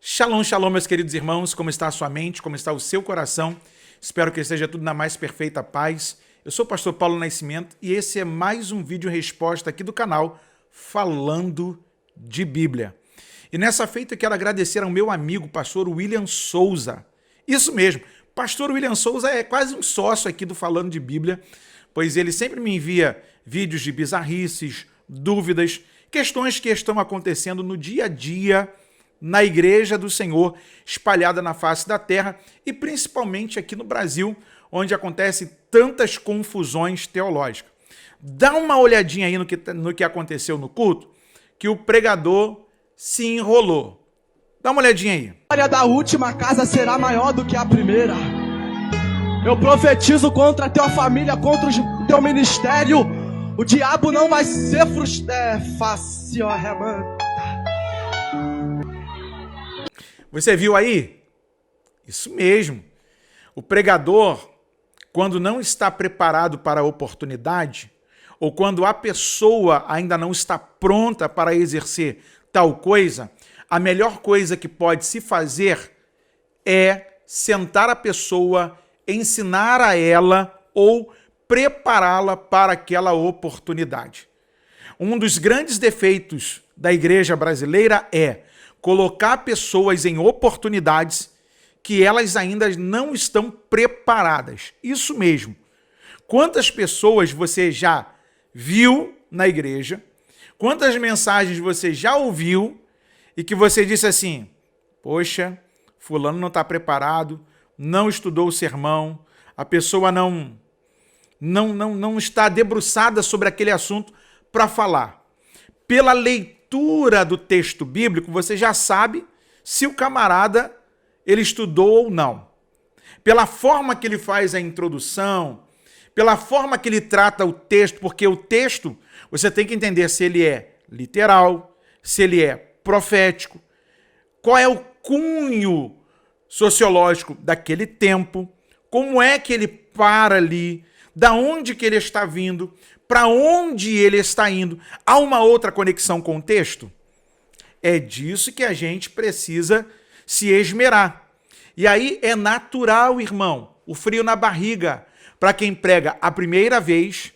Shalom, shalom, meus queridos irmãos, como está a sua mente, como está o seu coração? Espero que esteja tudo na mais perfeita paz. Eu sou o pastor Paulo Nascimento e esse é mais um vídeo resposta aqui do canal Falando de Bíblia. E nessa feita eu quero agradecer ao meu amigo, pastor William Souza. Isso mesmo, pastor William Souza é quase um sócio aqui do Falando de Bíblia, pois ele sempre me envia vídeos de bizarrices, dúvidas, questões que estão acontecendo no dia a dia na Igreja do Senhor, espalhada na face da terra e principalmente aqui no Brasil, onde acontecem tantas confusões teológicas. Dá uma olhadinha aí no que aconteceu no culto, que o pregador se enrolou. Dá uma olhadinha aí. A glória da última casa será maior do que a primeira. Eu profetizo contra a tua família, contra o teu ministério. O diabo não vai ser fácil, arrebanta. Você viu aí? Isso mesmo. O pregador, quando não está preparado para a oportunidade, ou quando a pessoa ainda não está pronta para exercer tal coisa, a melhor coisa que pode se fazer é sentar a pessoa, ensinar a ela ou prepará-la para aquela oportunidade. Um dos grandes defeitos da igreja brasileira é colocar pessoas em oportunidades que elas ainda não estão preparadas. Isso mesmo. Quantas pessoas você já viu na igreja? Quantas mensagens você já ouviu e que você disse assim: poxa, fulano não está preparado, não estudou o sermão, a pessoa não está debruçada sobre aquele assunto para falar. Pela leitura do texto bíblico, você já sabe se o camarada ele estudou ou não. Pela forma que ele faz a introdução, pela forma que ele trata o texto, porque o texto, você tem que entender se ele é literal, se ele é profético, qual é o cunho sociológico daquele tempo, como é que ele para ali, da onde que ele está vindo, para onde ele está indo. Há uma outra conexão com o texto? É disso que a gente precisa se esmerar. E aí é natural, irmão, o frio na barriga para quem prega a primeira vez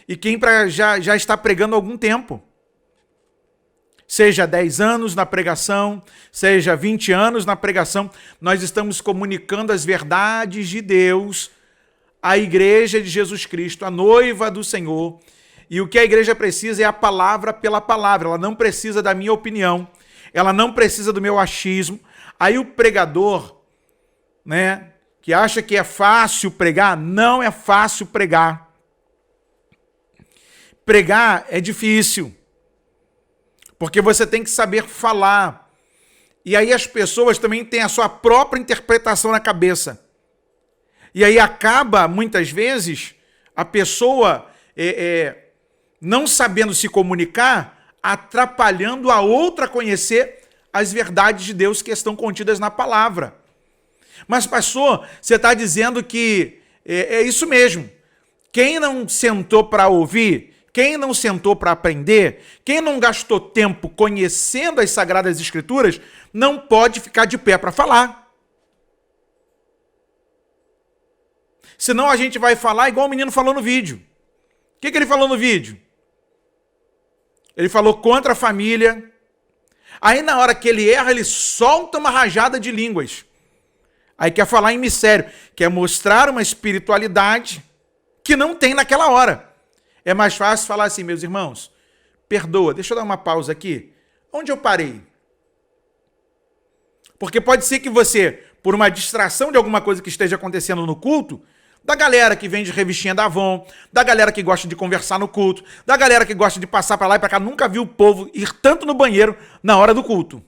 e quem já está pregando há algum tempo. Seja 10 anos na pregação, seja 20 anos na pregação, nós estamos comunicando as verdades de Deus à igreja de Jesus Cristo, a noiva do Senhor. E o que a igreja precisa é a palavra pela palavra. Ela não precisa da minha opinião, ela não precisa do meu achismo. Aí o pregador, né, que acha que é fácil pregar, não é fácil pregar. Pregar é difícil, porque você tem que saber falar. E aí as pessoas também têm a sua própria interpretação na cabeça. E aí acaba, muitas vezes, a pessoa não sabendo se comunicar, atrapalhando a outra a conhecer as verdades de Deus que estão contidas na palavra. Mas, pastor, você está dizendo que é isso mesmo. Quem não sentou para ouvir, quem não sentou para aprender, quem não gastou tempo conhecendo as Sagradas Escrituras, não pode ficar de pé para falar. Senão a gente vai falar igual o menino falou no vídeo. O que ele falou no vídeo? Ele falou contra a família. Aí na hora que ele erra, ele solta uma rajada de línguas. Aí quer falar em mistério, quer mostrar uma espiritualidade que não tem naquela hora. É mais fácil falar assim: meus irmãos, perdoa, deixa eu dar uma pausa aqui. Onde eu parei? Porque pode ser que você, por uma distração de alguma coisa que esteja acontecendo no culto, da galera que vende revistinha da Avon, da galera que gosta de conversar no culto, da galera que gosta de passar para lá e para cá, nunca viu o povo ir tanto no banheiro na hora do culto.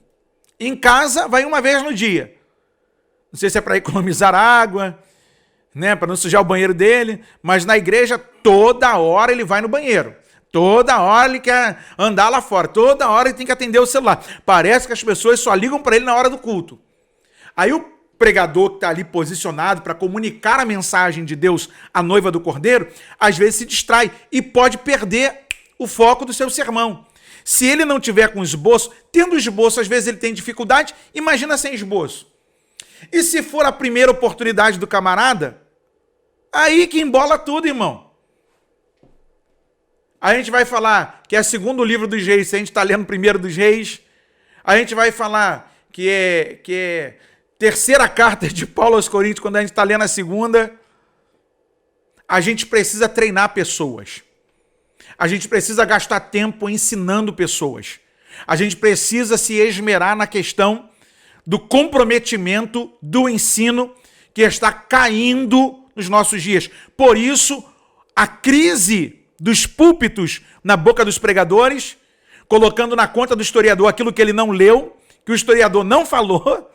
Em casa, vai uma vez no dia. Não sei se é para economizar água, né, para não sujar o banheiro dele, mas na igreja, toda hora ele vai no banheiro. Toda hora ele quer andar lá fora. Toda hora ele tem que atender o celular. Parece que as pessoas só ligam para ele na hora do culto. Aí o pregador que está ali posicionado para comunicar a mensagem de Deus à noiva do Cordeiro, às vezes se distrai e pode perder o foco do seu sermão. Se ele não tiver com esboço, tendo esboço, às vezes ele tem dificuldade, imagina sem esboço. E se for a primeira oportunidade do camarada, aí que embola tudo, irmão. A gente vai falar que é segundo livro dos reis, se a gente está lendo o primeiro dos reis. A gente vai falar que é terceira carta de Paulo aos Coríntios, quando a gente está lendo a segunda. A gente precisa treinar pessoas. A gente precisa gastar tempo ensinando pessoas. A gente precisa se esmerar na questão do comprometimento do ensino que está caindo nos nossos dias. Por isso, a crise dos púlpitos na boca dos pregadores, colocando na conta do historiador aquilo que ele não leu, que o historiador não falou,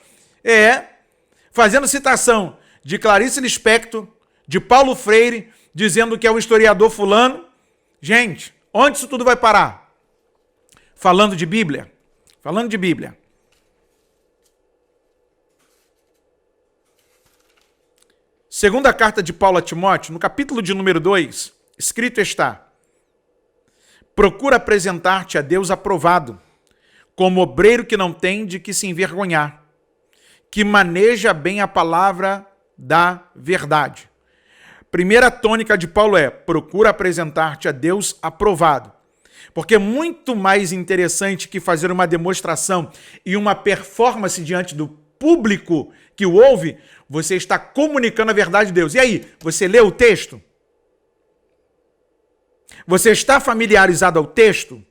fazendo citação de Clarice Lispector, de Paulo Freire, dizendo que é o historiador fulano. Gente, onde isso tudo vai parar? Falando de Bíblia. Falando de Bíblia. Segunda carta de Paulo a Timóteo, no capítulo de número 2, escrito está: procura apresentar-te a Deus aprovado, como obreiro que não tem de que se envergonhar, que maneja bem a palavra da verdade. Primeira tônica de Paulo é: procura apresentar-te a Deus aprovado. Porque é muito mais interessante que fazer uma demonstração e uma performance diante do público que o ouve, você está comunicando a verdade de Deus. E aí, você leu o texto? Você está familiarizado ao texto?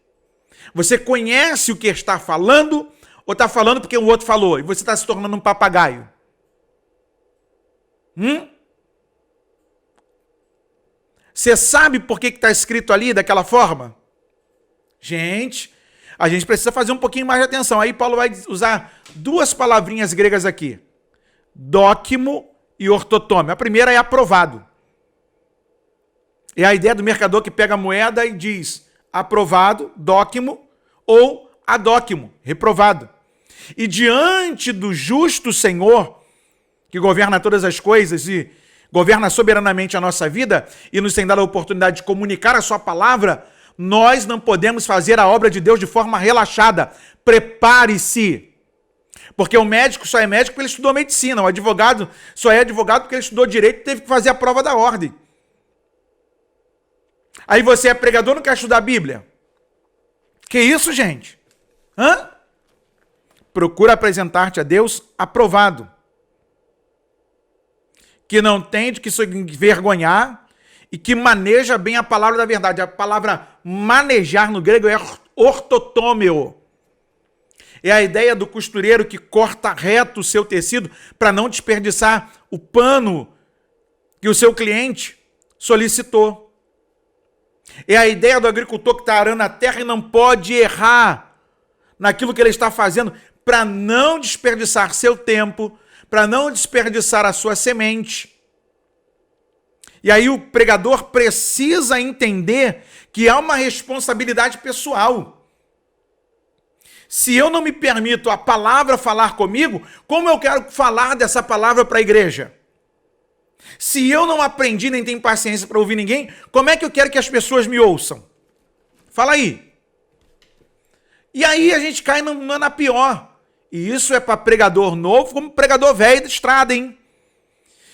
Você conhece o que está falando ou está falando porque o outro falou e você está se tornando um papagaio? Você sabe por que está escrito ali daquela forma? Gente, a gente precisa fazer um pouquinho mais de atenção. Aí Paulo vai usar duas palavrinhas gregas aqui: dóquimo e ortotome. A primeira é aprovado. É a ideia do mercador que pega a moeda e diz aprovado, dóquimo, ou adóquimo, reprovado. E diante do justo Senhor, que governa todas as coisas e governa soberanamente a nossa vida e nos tem dado a oportunidade de comunicar a sua palavra, nós não podemos fazer a obra de Deus de forma relaxada. Prepare-se. Porque o médico só é médico porque ele estudou medicina. O advogado só é advogado porque ele estudou direito e teve que fazer a prova da ordem. Aí você é pregador e não quer estudar a Bíblia? Que isso, gente? Procura apresentar-te a Deus aprovado, que não tem de que se envergonhar e que maneja bem a palavra da verdade. A palavra manejar no grego é ortotômeo. É a ideia do costureiro que corta reto o seu tecido para não desperdiçar o pano que o seu cliente solicitou. É a ideia do agricultor que está arando a terra e não pode errar naquilo que ele está fazendo para não desperdiçar seu tempo, para não desperdiçar a sua semente. E aí o pregador precisa entender que há uma responsabilidade pessoal. Se eu não me permito a palavra falar comigo, como eu quero falar dessa palavra para a igreja? Se eu não aprendi nem tenho paciência para ouvir ninguém, como é que eu quero que as pessoas me ouçam? Fala aí. E aí a gente cai na pior. E isso é para pregador novo como pregador velho da estrada, hein?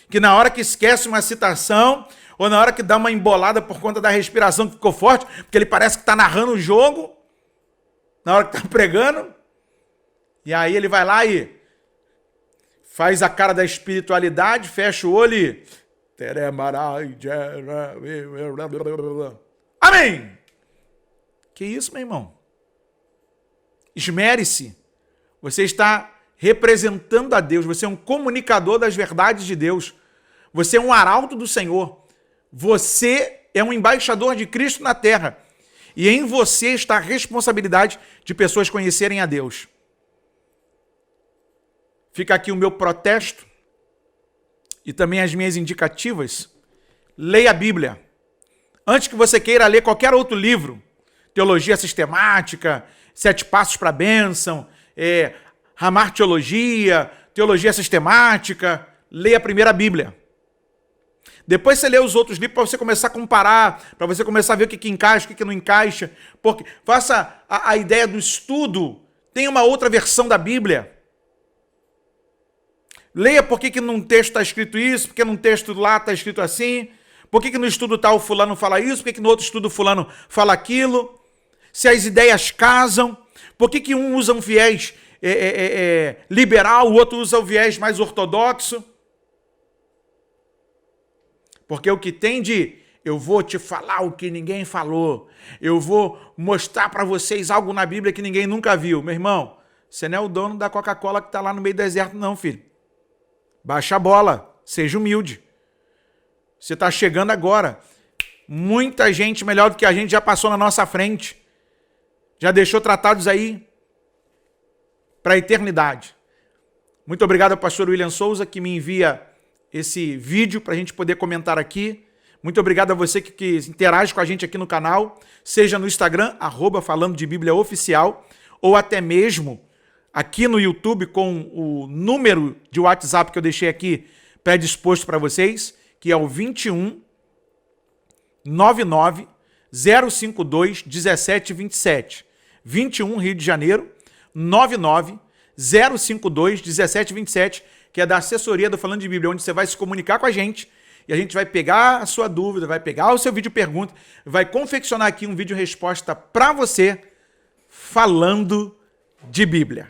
Que na hora que esquece uma citação, ou na hora que dá uma embolada por conta da respiração que ficou forte, porque ele parece que está narrando o jogo, na hora que está pregando, e aí ele vai lá e faz a cara da espiritualidade, fecha o olho e... Amém! Que isso, meu irmão? Esmere-se. Você está representando a Deus. Você é um comunicador das verdades de Deus. Você é um arauto do Senhor. Você é um embaixador de Cristo na terra. E em você está a responsabilidade de pessoas conhecerem a Deus. Fica aqui o meu protesto e também as minhas indicativas. Leia a Bíblia. Antes que você queira ler qualquer outro livro, Teologia Sistemática, 7 Passos para a Bênção, Ramar Teologia, Teologia Sistemática, leia a primeira Bíblia. Depois você lê os outros livros para você começar a comparar, para você começar a ver o que encaixa, o que não encaixa. Porque faça a ideia do estudo. Tem uma outra versão da Bíblia. Leia por que num texto está escrito isso, porque num texto lá está escrito assim. Por que no estudo tal fulano fala isso, por que no outro estudo fulano fala aquilo. Se as ideias casam. Por que um usa um viés liberal, o outro usa o viés mais ortodoxo. Porque o que tem de eu vou te falar o que ninguém falou, eu vou mostrar para vocês algo na Bíblia que ninguém nunca viu. Meu irmão, você não é o dono da Coca-Cola que está lá no meio do deserto não, filho. Baixa a bola, seja humilde. Você está chegando agora. Muita gente melhor do que a gente já passou na nossa frente. Já deixou tratados aí para a eternidade. Muito obrigado ao pastor William Souza, que me envia esse vídeo para a gente poder comentar aqui. Muito obrigado a você que interage com a gente aqui no canal, seja no Instagram, @falando de Bíblia oficial, ou até mesmo aqui no YouTube com o número de WhatsApp que eu deixei aqui predisposto para vocês, que é o 21 99 052 1727. 21 Rio de Janeiro, 99 052 1727, que é da assessoria do Falando de Bíblia, onde você vai se comunicar com a gente e a gente vai pegar a sua dúvida, vai pegar o seu vídeo pergunta, vai confeccionar aqui um vídeo resposta para você falando de Bíblia.